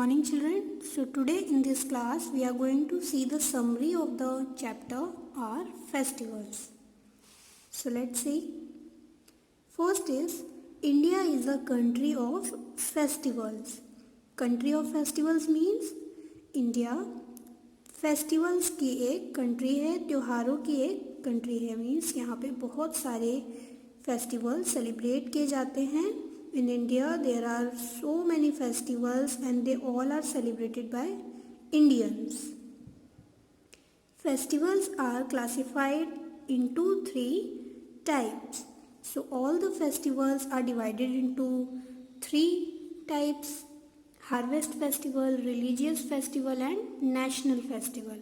morning children. So today in this class we are going to see the summary of the chapter or festivals. So let's see. First is India is a country of festivals. Country of festivals means India festivals की एक country है, त्योहारों की एक country है. Means यहाँ पे बहुत सारे फेस्टिवल सेलिब्रेट किए जाते हैं. In India there are so many festivals and they all are celebrated by Indians. Festivals are classified into three types. So all the festivals are divided into three types: harvest festival, religious festival and national festival.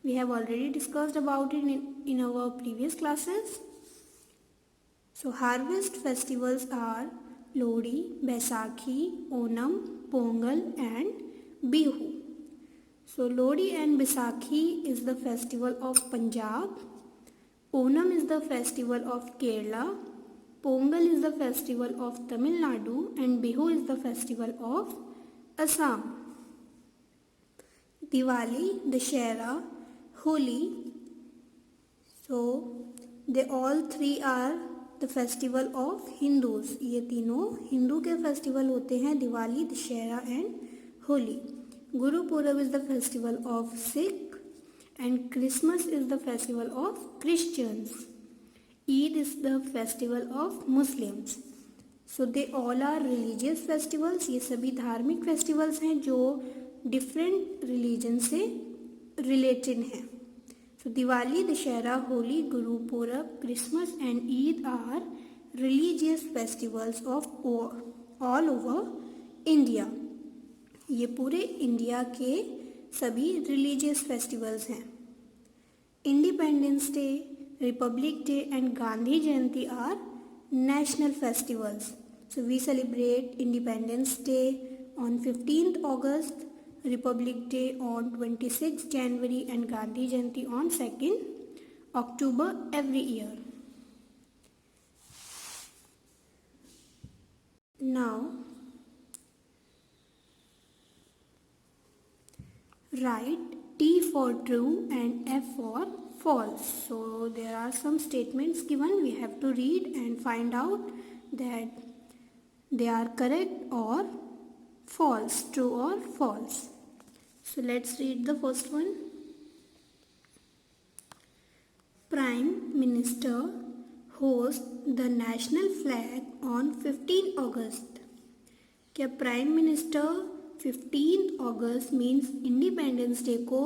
We have already discussed about it in our previous classes. So harvest festivals are Lodi, Baisakhi, Onam, Pongal and Bihu. So Lodi and Baisakhi is the festival of Punjab. Onam is the festival of Kerala. Pongal is the festival of Tamil Nadu and Bihu is the festival of Assam. Diwali, Dussehra, Holi. So they all three are the festival of Hindus. ये तीनों हिंदू के festival होते हैं, Diwali, Dussehra and Holi. Guru Purab is the festival of Sikh and Christmas is the festival of Christians. Eid is the festival of Muslims. So they all are religious festivals. ये सभी धार्मिक festivals हैं जो डिफरेंट रिलीजन से रिलेटेड हैं. So Diwali, Dussehra, Holi, Guru Purab, Christmas and Eid are religious festivals of all over India. ये पूरे India के सभी religious festivals हैं. Independence Day, Republic Day and Gandhi Jayanti are national festivals. So we celebrate Independence Day on 15th August, Republic Day on 26th January and Gandhi Jayanti on 2nd October every year. Now write T for true and F for false. So there are some statements given. We have to read and find out that they are correct or false, true or false. So let's read the first one. Prime Minister hosts the national flag on 15 August. क्या prime minister 15 अगस्त means independence day को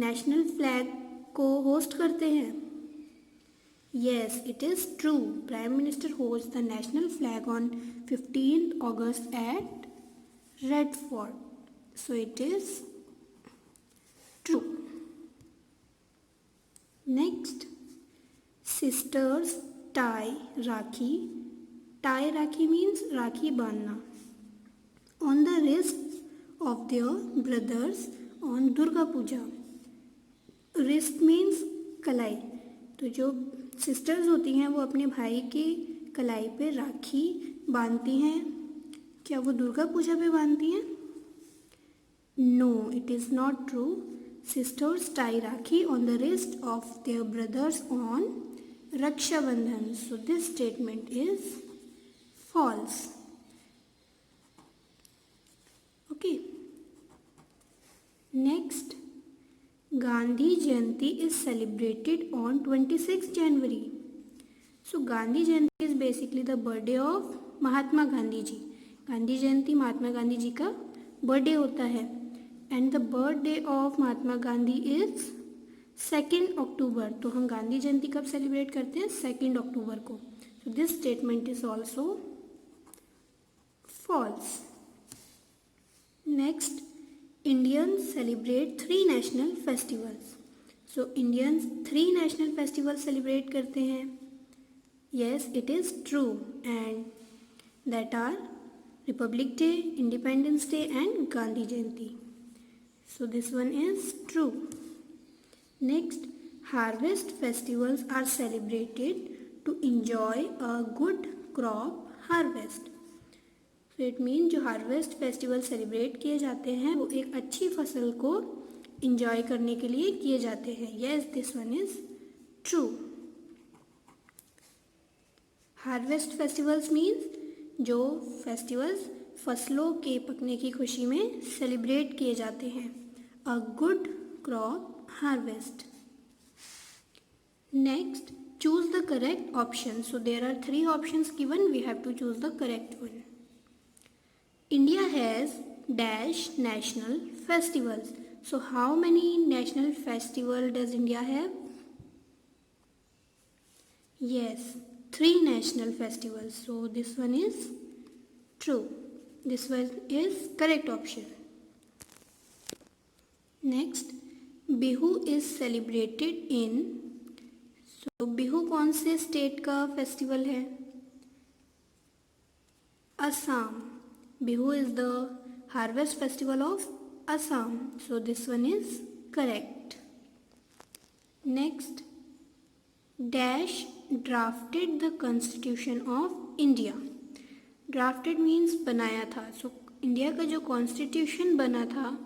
national flag को host करते हैं? Yes, it is true. Prime Minister hosts the national flag on 15th August at Red Fort. So it is true. Next, sisters tie Rakhi. Tie Rakhi means Rakhi बांधना. On the wrists of their brothers on Durga Puja. Wrist means कलाई. तो जो sisters होती हैं वो अपने भाई की कलाई पे राखी बांधती हैं. क्या वो दुर्गा पूजा पे बांधती हैं? No, it is not true. Sisters tie Rakhi on the wrist of their brothers on Raksha Bandhan. So this statement is false. Okay. Next, Gandhi Jayanti is celebrated on 26th January. So Gandhi Jayanti is basically the birthday of Mahatma Gandhi ji. Gandhi जयंती महात्मा गांधी जी का birthday होता है. And the birthday of Mahatma Gandhi is 2 अक्टूबर. तो हम गांधी जयंती कब celebrate करते हैं? 2 October को. So this statement is also false. Next, Indians celebrate 3 national festivals. So Indians 3 national festival celebrate करते हैं. Yes, it is true and that are Republic Day, Independence Day and Gandhi Jayanti. So this one is true. Next, harvest festivals are celebrated to enjoy a good crop harvest. So it mean जो harvest festival celebrate किए जाते हैं वो एक अच्छी फसल को enjoy करने के लिए किए जाते हैं. Yes, this one is true. Harvest festivals means जो फेस्टिवल्स फसलों के पकने की खुशी में सेलिब्रेट किए जाते हैं. A good crop harvest. Next, choose the correct option. So there are 3 options given. We have to choose the correct one. India has dash national festivals. So how many national festival does India have? Yes, 3 national festivals. So this one is true. This one is correct option. Next, Bihu is celebrated in. तो बिहू कौन से state का festival है? Assam. Bihu is the harvest festival of Assam. So this one is correct. Next, dash drafted the constitution of India. Drafted means बनाया था. So India का जो constitution बना था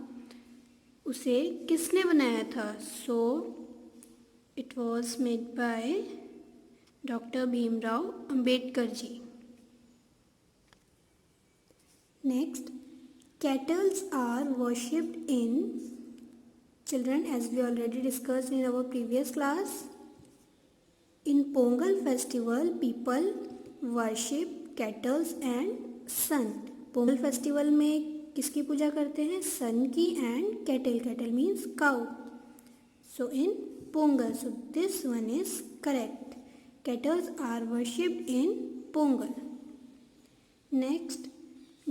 उसे किसने बनाया था? सो it was made by Dr. Bhimrao Ambedkar ji. Next, kettles are worshipped in. Children, as we already discussed in our previous class, in Pongal festival people worship kettles and sun. Pongal festival में किसकी पूजा करते हैं? सन की. and kettle. Kettle means cow. So in Pongal. So this one is correct. Kettles are worshipped in Pongal. Next,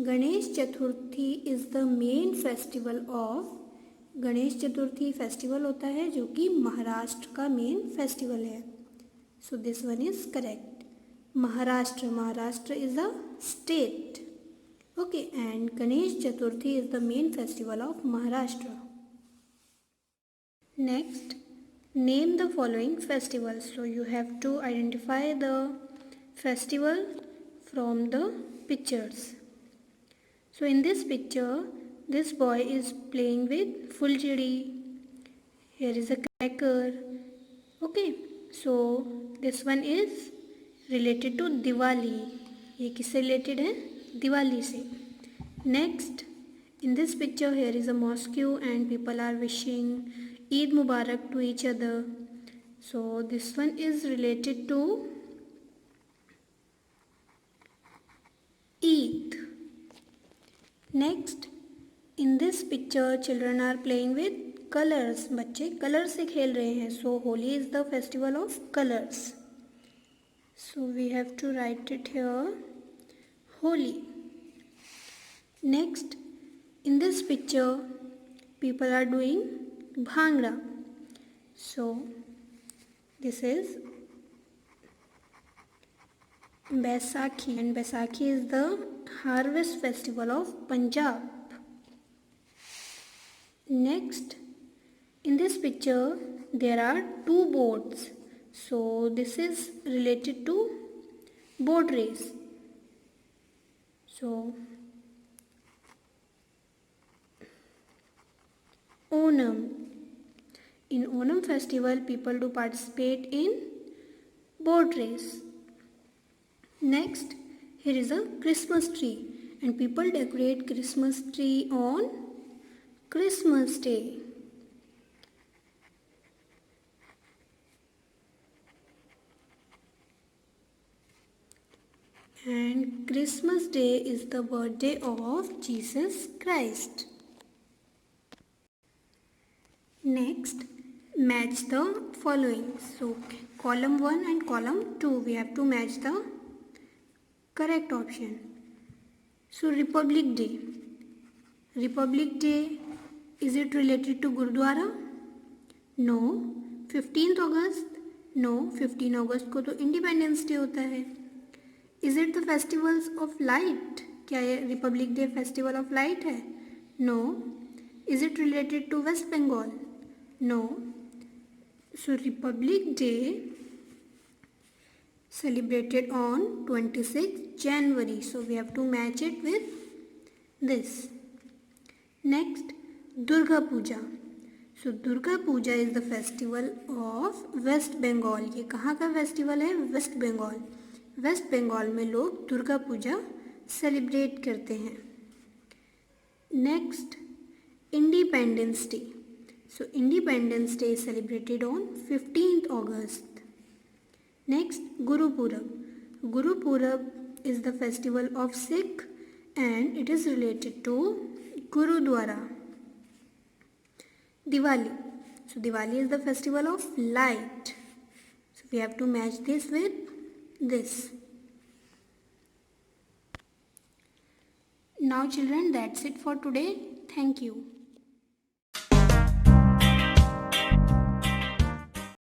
Ganesh Chaturthi is the main festival of. Ganesh Chaturthi festival होता है जो कि महाराष्ट्र का मेन फेस्टिवल है. So this one is correct. Maharashtra is a state. Okay, and Ganesh Chaturthi is the main festival of Maharashtra. Next, name the following festivals. So you have to identify the festival from the pictures. So in this picture, this boy is playing with fulchari. Here is a cracker. Okay, so this one is related to Diwali. ये किससे related है? दिवाली से. Next, in this picture here is a mosque and people are wishing Eid Mubarak to each other. So this one is related to Eid. Next, in this picture children are playing with colors. बच्चे colour से खेल रहे हैं. So Holi is the festival of colors. So we have to write it here, Holi. Next, in this picture people are doing Bhangra. So this is Baisakhi, and Baisakhi is the harvest festival of Punjab. Next, in this picture there are 2 boats. So this is related to boat race. So Onam. In Onam festival, people do participate in boat race. Next, here is a Christmas tree, and people decorate Christmas tree on Christmas Day. And Christmas Day is the birthday of Jesus Christ. Next, match the following. So column 1 and column 2 we have to match the correct option. So Republic Day. Republic Day, is it related to Gurudwara? No. 15th August? No. 15 August को तो Independence Day होता है. Is it the festivals of light? क्या ये Republic Day festival of light है? No. Is it related to West Bengal? No. So Republic Day celebrated on 26th January. So we have to match it with this. Next, Durga Puja. So Durga Puja is the festival of West Bengal. ये कहाँ का festival है? Waste Bengal. Waste Bengal में लोग Durga Puja celebrate करते हैं. Next, independence day. So Independence Day is celebrated on 15th August. Next, Guru Purab. Guru Purab is the festival of Sikh and it is related to Gurudwara. Diwali. So Diwali is the festival of light. So we have to match this with this. Now children, that's it for today. Thank you.